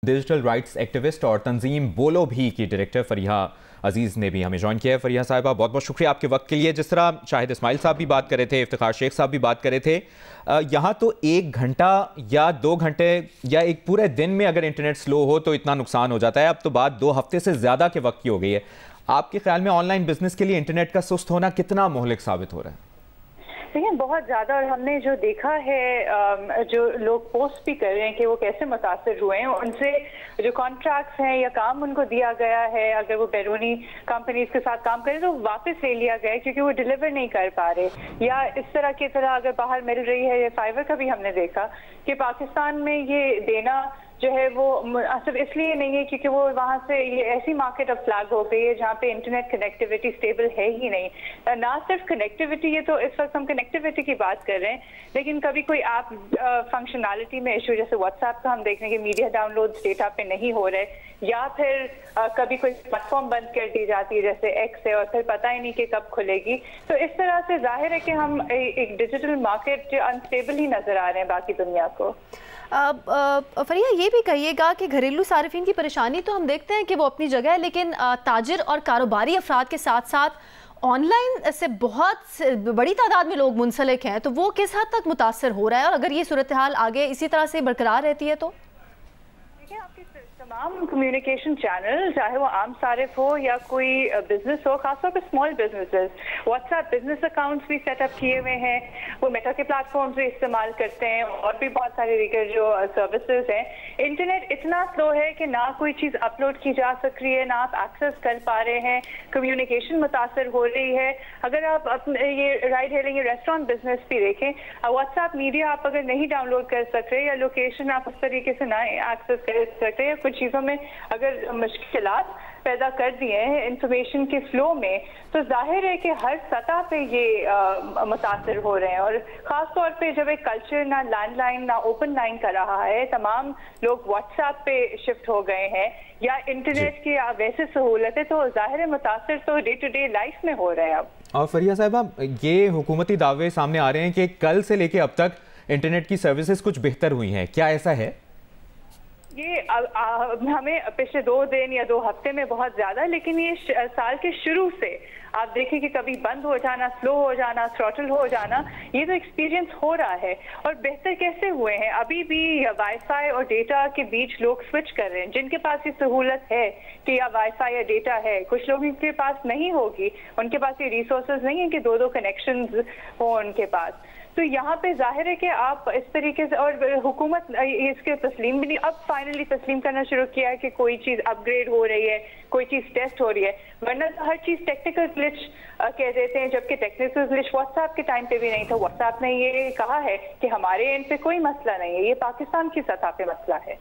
Digital rights activist और तंजीम बोलो भी की डायरेक्टर फरीहा अजीज़ ने भी हमें ज्वाइन किया है। फरीहा साहिबा, बहुत बहुत शुक्रिया आपके वक्त के लिए। जिस तरह शाहिद इस्माइल साहब भी बात कर रहे थे, इफ्तिखार शेख साहब भी बात कर रहे थे, यहाँ तो 1 घंटा या 2 घंटे या एक पूरे दिन में अगर इंटरनेट स्लो हो तो इतना नुकसान हो जाता है। अब तो बात 2 हफ्ते से ज़्यादा के वक्त की हो गई है। आपके ख्याल में ऑनलाइन बिजनेस के लिए इंटरनेट का सुस्त होना कितना मोहलिक साबित हो रहा है? देखिए, बहुत ज़्यादा। और हमने जो देखा है, जो लोग पोस्ट भी कर रहे हैं कि वो कैसे मुतासिर हुए हैं, उनसे जो कॉन्ट्रैक्ट्स हैं या काम उनको दिया गया है, अगर वो बैरूनी कंपनीज के साथ काम करें तो वापस ले लिया गया है क्योंकि वो डिलीवर नहीं कर पा रहे। या इस तरह की तरह अगर बाहर मिल रही है, या फाइबर का भी हमने देखा कि पाकिस्तान में ये देना जो है वो सिर्फ इसलिए नहीं है क्योंकि वो वहाँ से ये ऐसी मार्केट ऑफ फ्लैग हो गई है जहाँ पे इंटरनेट कनेक्टिविटी स्टेबल है ही नहीं। ना सिर्फ कनेक्टिविटी, ये तो इस वक्त हम कनेक्टिविटी की बात कर रहे हैं, लेकिन कभी कोई ऐप फंक्शनैलिटी में इशू, जैसे व्हाट्सएप का हम देख रहे हैं कि मीडिया डाउनलोड डेटा पे नहीं हो रहे, या फिर कभी कोई प्लेटफॉर्म बंद कर दी जाती है जैसे एक्स है और फिर पता ही नहीं कि कब खुलेगी। तो इस तरह से जाहिर है कि हम एक डिजिटल मार्केट जो अनस्टेबल ही नजर आ रहे हैं बाकी दुनिया को। फरीहा, ये भी कहिएगा कि घरेलू सार्फिन की परेशानी तो हम देखते हैं कि वो अपनी जगह है, लेकिन ताजिर और कारोबारी अफराद के साथ साथ ऑनलाइन से बहुत बड़ी तादाद में लोग मुंसलिक हैं, तो वो किस हद तक मुतासर हो रहा है? और अगर ये सूरत हाल आगे इसी तरह से बरकरार रहती है तो देखिए, आपके तमाम कम्युनिकेशन चैनल, चाहे वो आम सारिफ हो या कोई बिजनेस हो, खासतौर पर small businesses, WhatsApp business accounts भी सेटअप किए हुए हैं, वो मेटा के प्लेटफॉर्म्स भी इस्तेमाल करते हैं और भी बहुत सारे दीगर जो सर्विसेज हैं। इंटरनेट इतना स्लो है कि ना कोई चीज़ अपलोड की जा सक रही है, ना आप एक्सेस कर पा रहे हैं, कम्युनिकेशन मुतासर हो रही है। अगर आप अपने ये राइड हेलिंग, रेस्टोरेंट बिजनेस भी देखें, व्हाट्सएप मीडिया आप अगर नहीं डाउनलोड कर सक रहे या लोकेशन आप उस तरीके से ना एक्सेस कर सकते हैं, कुछ चीज़ों में अगर मुश्किलात पैदा कर दिए हैं इंफॉर्मेशन के फ्लो में, तो जाहिर है कि हर सतह पे ये मुतासर हो रहे हैं। और ख़ास तौर पे जब एक कल्चर ना लैंडलाइन ना ओपन लाइन का रहा है, तमाम लोग व्हाट्सएप पे शिफ्ट हो गए हैं या इंटरनेट की वैसे सहूलतें, तो जाहिर है मुतासर तो डे टू डे लाइफ में हो रहे हैं अब। और फरीहा साहिबा, ये हुकूमती दावे सामने आ रहे हैं कि कल से लेके अब तक इंटरनेट की सर्विसेज कुछ बेहतर हुई हैं, क्या ऐसा है? ये हमें पिछले 2 दिन या 2 हफ्ते में बहुत ज्यादा, लेकिन ये साल के शुरू से आप देखें कि कभी बंद हो जाना, स्लो हो जाना, थ्रॉटल हो जाना, ये तो एक्सपीरियंस हो रहा है। और बेहतर कैसे हुए हैं? अभी भी वाईफाई और डेटा के बीच लोग स्विच कर रहे हैं, जिनके पास ये सहूलत है कि या वाईफाई या डेटा है। कुछ लोगों के पास नहीं होगी, उनके पास ये रिसोर्सेज नहीं है कि 2-2 कनेक्शंस हो उनके पास। तो यहाँ पे जाहिर है कि आप इस तरीके से, और हुकूमत इसके तस्लीम भी नहीं, अब फाइनली तस्लीम करना शुरू किया है कि कोई चीज़ अपग्रेड हो रही है, कोई चीज़ टेस्ट हो रही है, वरना तो हर चीज़ टेक्निकल ग्लिच कह देते हैं, जबकि टेक्निकल ग्लिच व्हाट्सएप के टाइम पे भी नहीं था। व्हाट्सएप ने ये कहा है कि हमारे एंड पे कोई मसला नहीं है, ये पाकिस्तान की सतह पे मसला है।